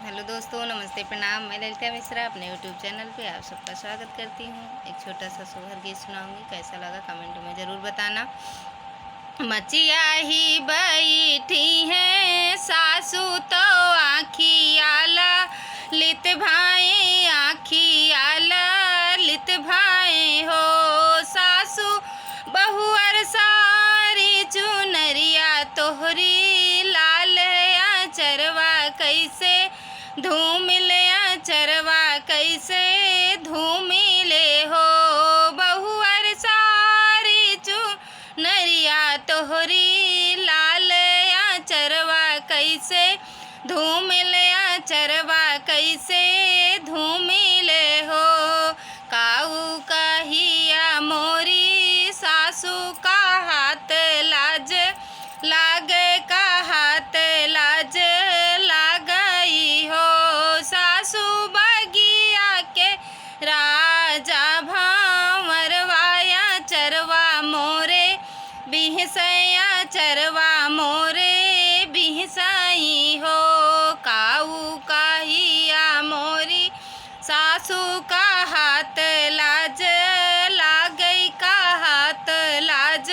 Hello दोस्तों, नमस्ते, प्रणाम। मैं ललिता मिश्रा अपने यूट्यूब चैनल पे आप सबका स्वागत करती हूँ। एक छोटा सा सोहर गीत सुनाऊंगी, कैसा लगा कमेंट में ज़रूर बताना। मचिया ही बैठी है सासू तो आखी आला लित भाई, आखी आला लित भाई हो। सासू बहुअर सारी चुनरिया तोहरी लाल चरवा कैसे धूमिले, चरवा कैसे धूमिले हो। बहुअर सारी चुनरिया तोहरी लाल चरवा कैसे धूमिले, चरवा कैसे धूमिले हो। काऊ कहिया मोरी सासू का हाथ लाज लागे, का हाथ लाज लागई हो। सासू बगिया के राजा भंवरवाया चरवा मोरे बिहसैया, चरवा मोरे बिहसाई हो। काऊ कहिया मोरी सासू का हाथ लाज लागई, का हाथ लाज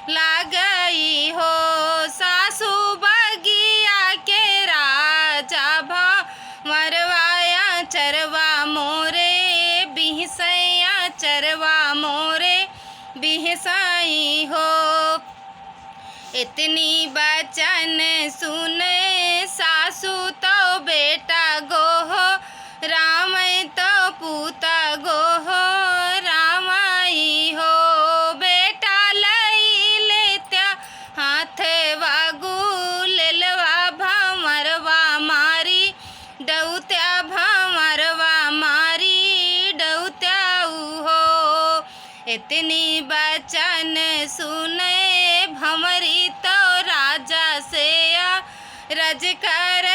लागई हो। सासू बगिया के राजा भंवरवाया चरवा मोरे बिहसैया, चरवा मोरे बिहसाई हो। इतनी बचन सुने सासू तो बेटा गोहो राम, तो पूता गोहो रामाई हो। बेटा लई लेत्या हाथ वागू लेलवा भंवरवा मारी डउत्या, भंवरवा मारी डउत्याऊ हो। इतनी बचन सुने भंवरी तो राजा से रज कर